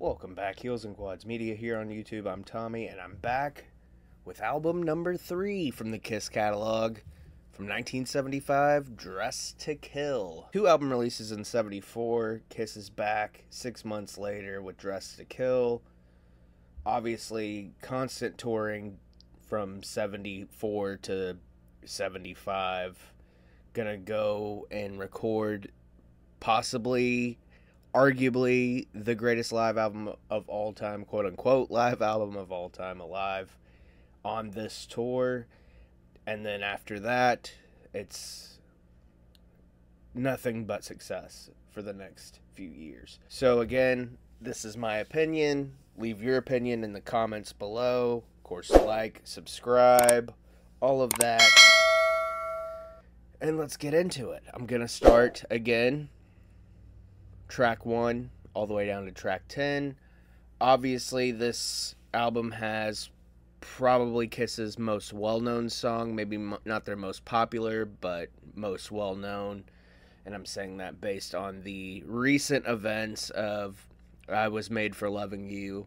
Welcome back, Heels and Quads Media here on YouTube. I'm Tommy, and I'm back with album number 3 from the Kiss catalog from 1975, Dressed to Kill. 2 album releases in 74. Kiss is back 6 months later with Dressed to Kill. Obviously, constant touring from 74 to 75. Gonna go and record possibly, arguably, the greatest live album of all time, quote-unquote live album of all time alive on this tour. And then after that, it's nothing but success for the next few years. So again, this is my opinion. Leave your opinion in the comments below. Of course, like, subscribe, all of that. And let's get into it. I'm going to start again. Track 1 all the way down to track 10. Obviously, this album has probably Kiss's most well-known song. Maybe not their most popular, but most well-known. And I'm saying that based on the recent events of I Was Made for Loving You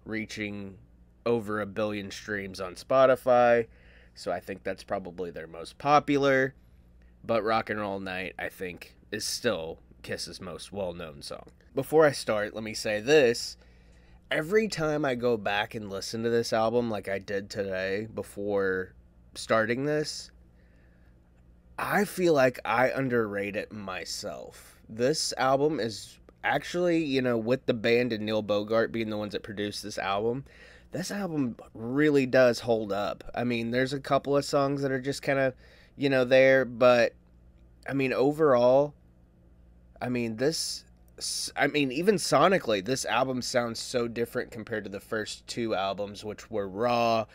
reaching over 1 billion streams on Spotify. So I think that's probably their most popular. But Rock and Roll Nite, I think, is still Kiss's most well-known song. Before I start, let me say this. Every time I go back and listen to this album like I did today before starting this, I feel like I underrate it myself. This album is actually, you know, with the band and Neil Bogart being the ones that produced this album really does hold up. I mean, there's a couple of songs that are just kind of, you know, there, but I mean, overall, even sonically, this album sounds so different compared to the first 2 albums, which were raw,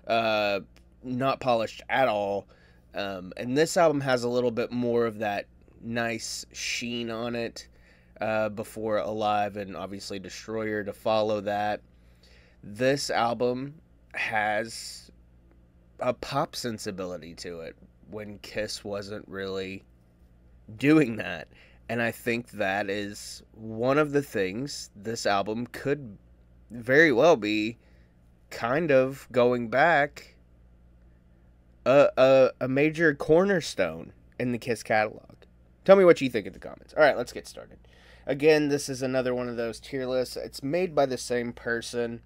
not polished at all. And this album has a little bit more of that nice sheen on it, before Alive and obviously Destroyer to follow that. This album has a pop sensibility to it when Kiss wasn't really doing that. And I think that is one of the things this album could very well be kind of going back a major cornerstone in the Kiss catalog. Tell me what you think in the comments. All right, let's get started. Again, this is another one of those tier lists. It's made by the same person.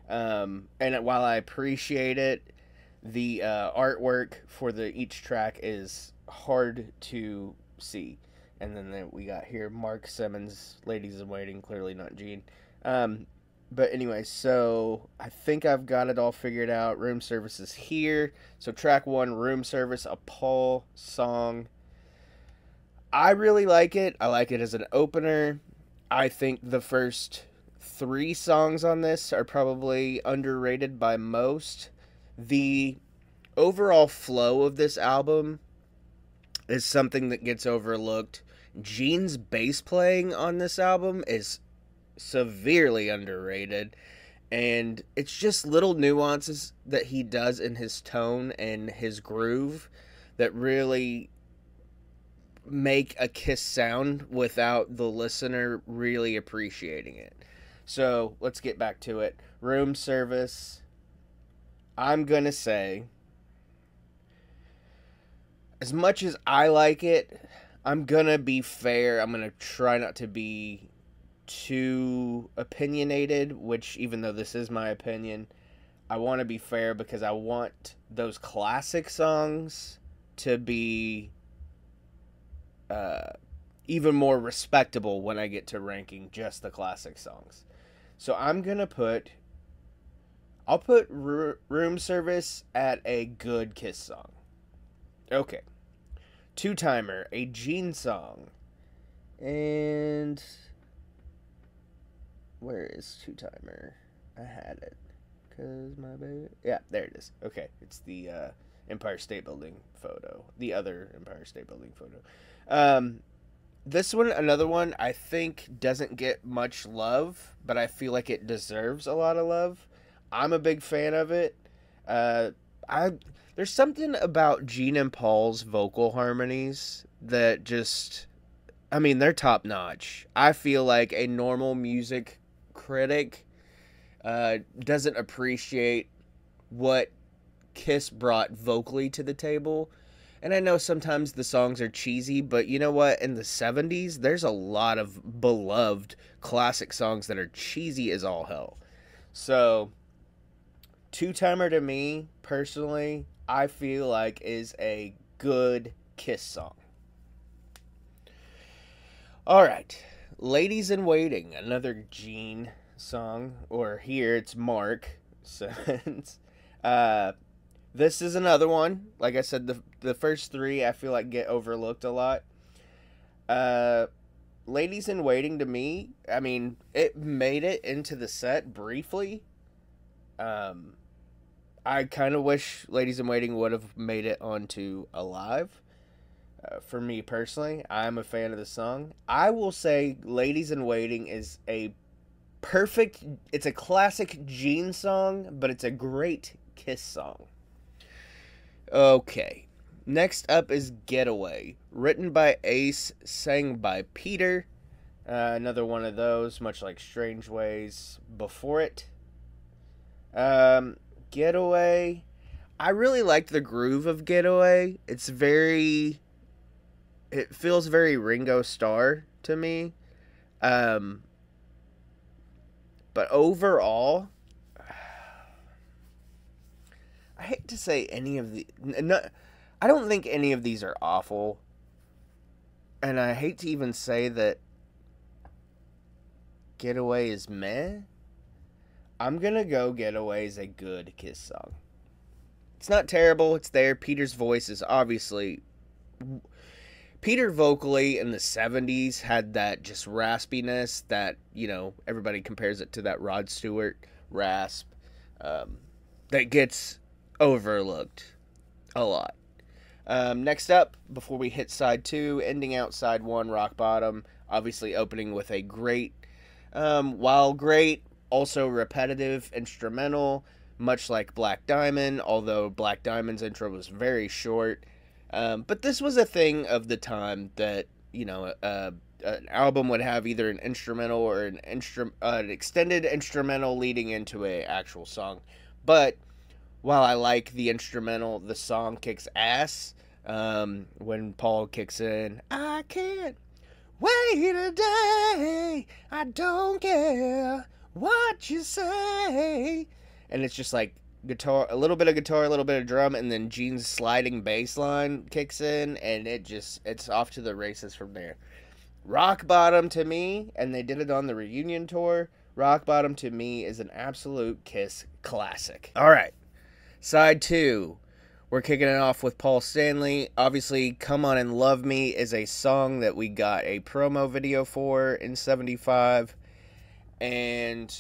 And while I appreciate it, the artwork for each track is hard to see. And then we got here Mark Simmons, Ladies in Waiting, clearly not Gene. But anyway, so I think I've got it all figured out. Room Service is here. So track 1, Room Service, a Paul song. I really like it. I like it as an opener. I think the first 3 songs on this are probably underrated by most. The overall flow of this album is something that gets overlooked. Gene's bass playing on this album is severely underrated, and it's just little nuances that he does in his tone and his groove that really make a Kiss sound without the listener really appreciating it. So let's get back to it. Room Service, I'm gonna say, as much as I like it, I'm gonna be fair. I'm gonna try not to be too opinionated, which, even though this is my opinion, I want to be fair because I want those classic songs to be even more respectable when I get to ranking just the classic songs. So I'm gonna I'll put Room Service at a good Kiss song. Okay. Two Timer, a Gene song. And where is Two Timer? I had it. Cause my baby. Yeah, there it is. Okay. It's the Empire State Building photo. The other Empire State Building photo. This one, another one, I think doesn't get much love, but I feel like it deserves a lot of love. I'm a big fan of it. There's something about Gene and Paul's vocal harmonies that just, I mean, they're top notch. I feel like a normal music critic doesn't appreciate what Kiss brought vocally to the table. And I know sometimes the songs are cheesy, but you know what? In the 70s, there's a lot of beloved classic songs that are cheesy as all hell. So, Two-Timer to me, personally, I feel like is a good Kiss song. Alright, Ladies in Waiting, another Gene song, or here it's Mark. This is another one. Like I said, the first three I feel like get overlooked a lot. Ladies in Waiting to me, I mean, it made it into the set briefly. I kind of wish Ladies in Waiting would have made it onto Alive. For me personally, I'm a fan of the song. I will say Ladies in Waiting is it's a classic Gene song, but it's a great Kiss song. Okay, next up is Getaway, written by Ace, sang by Peter. Another one of those, much like Strange Ways before it. Getaway, I really liked the groove of Getaway. It feels very Ringo Starr to me. But overall, I hate to say any of the... I don't think any of these are awful. And I hate to even say that Getaway is meh. I'm gonna go Getaway is a good Kiss song. It's not terrible, it's there. Peter's voice is obviously... Peter vocally in the 70s had that just raspiness that, you know, everybody compares it to that Rod Stewart rasp. That gets overlooked a lot. Next up, before we hit side 2, ending out side 1, Rock Bottom. Obviously opening with a great, while great, also repetitive instrumental, much like Black Diamond, although Black Diamond's intro was very short. But this was a thing of the time that, you know, an album would have either an instrumental or an extended instrumental leading into an actual song. But while I like the instrumental, the song kicks ass. When Paul kicks in, I can't wait a day, I don't care what you say. And it's just like guitar, a little bit of guitar, a little bit of drum, and then Gene's sliding bass line kicks in, and it's off to the races from there. Rock Bottom to me, and they did it on the reunion tour, Rock Bottom to me is an absolute Kiss classic. Alright, side 2. We're kicking it off with Paul Stanley. Obviously, Come On and Love Me is a song that we got a promo video for in 75. And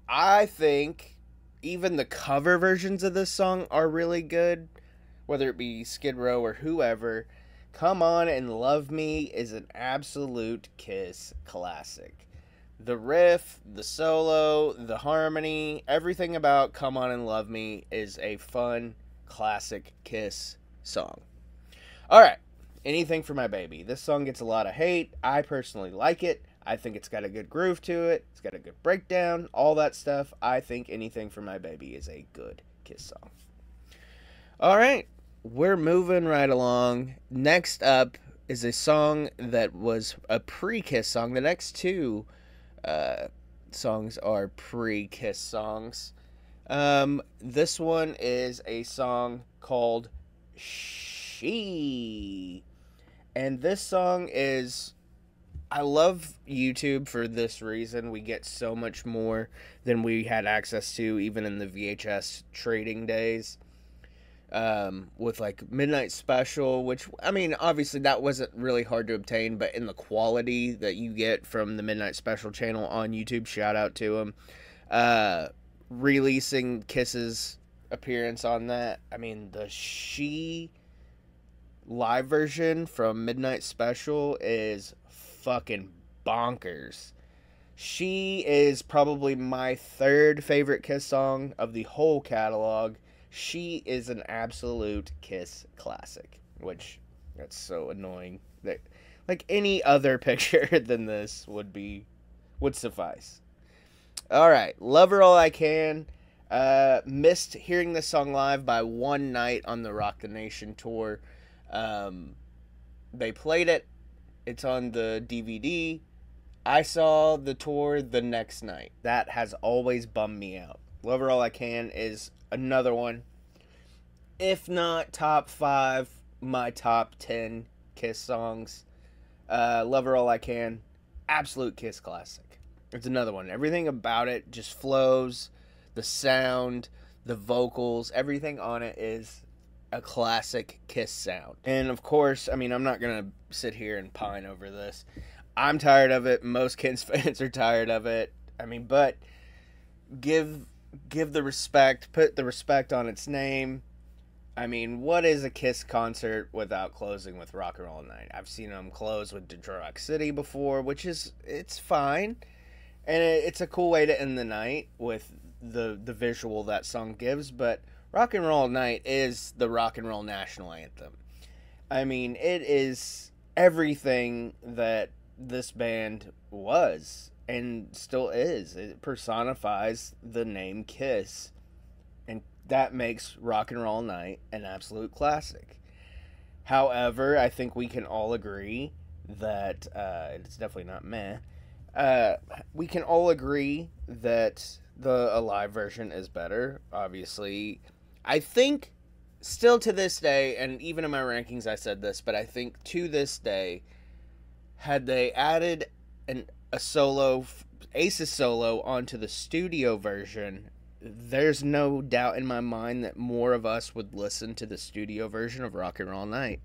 I think even the cover versions of this song are really good. Whether it be Skid Row or whoever. Come On and Love Me is an absolute Kiss classic. The riff, the solo, the harmony, everything about Come On and Love Me is a fun classic Kiss song. Alright, Anything for My Baby. This song gets a lot of hate. I personally like it. I think it's got a good groove to it. It's got a good breakdown. All that stuff. I think Anything for My Baby is a good Kiss song. Alright, we're moving right along. Next up is a song that was a pre-Kiss song. The next two songs are pre-Kiss songs. This one is a song called She. And this song is... I love YouTube for this reason. We get so much more than we had access to even in the VHS trading days. With like Midnight Special, which, I mean, obviously that wasn't really hard to obtain, but in the quality that you get from the Midnight Special channel on YouTube, shout out to them. Releasing Kiss's appearance on that. I mean, the She live version from Midnight Special is fucking bonkers. She is probably my third favorite Kiss song of the whole catalog. She is an absolute Kiss classic, which that's so annoying that like any other picture than this would suffice. All right, Love Her All I Can. Missed hearing this song live by one night on the Rock the Nation tour. They played it. It's on the DVD. I saw the tour the next night. That has always bummed me out. Love Her All I Can is another one. If not top 5, my top 10 Kiss songs. Love Her All I Can. Absolute Kiss classic. It's another one. Everything about it just flows. The sound, the vocals, everything on it is a classic Kiss sound. And of course, I mean, I'm not going to sit here and pine over this. I'm tired of it. Most Kiss fans are tired of it. I mean, but give the respect, put the respect on its name. I mean, what is a Kiss concert without closing with Rock and Roll Nite? I've seen them close with Detroit City before, which is, it's fine. And it's a cool way to end the night with the visual that song gives, but Rock and Roll Nite is the rock and roll national anthem. I mean, it is everything that this band was and still is. It personifies the name Kiss, and that makes Rock and Roll Nite an absolute classic. However, I think we can all agree that it's definitely not meh. We can all agree that the Alive version is better, obviously. I think, still to this day, and even in my rankings I said this, but I think to this day, had they added a solo, Ace's solo onto the studio version, there's no doubt in my mind that more of us would listen to the studio version of Rock and Roll Nite.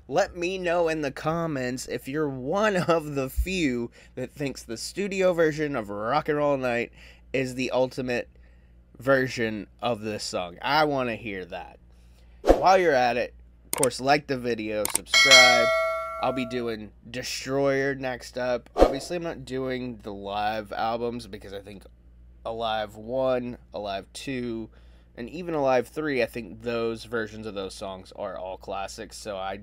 Let me know in the comments if you're one of the few that thinks the studio version of Rock and Roll Nite is the ultimate version of this song. I want to hear that. While you're at it, of course, like the video, subscribe. I'll be doing Destroyer next up. Obviously, I'm not doing the live albums because I think Alive 1, Alive 2, and even Alive 3, I think those versions of those songs are all classics, so I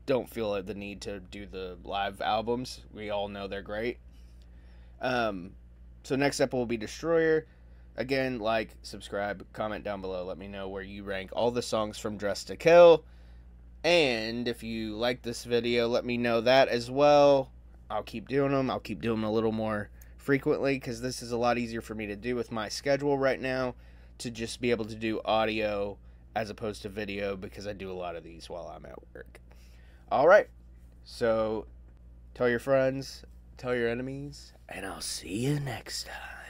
don't feel the need to do the live albums. We all know they're great. So next up will be Destroyer. Again, like, subscribe, comment down below. Let me know where you rank all the songs from Dress to Kill. And if you like this video, let me know that as well. I'll keep doing them. I'll keep doing them a little more frequently because this is a lot easier for me to do with my schedule right now, to just be able to do audio as opposed to video, because I do a lot of these while I'm at work. Alright, so tell your friends, tell your enemies, and I'll see you next time.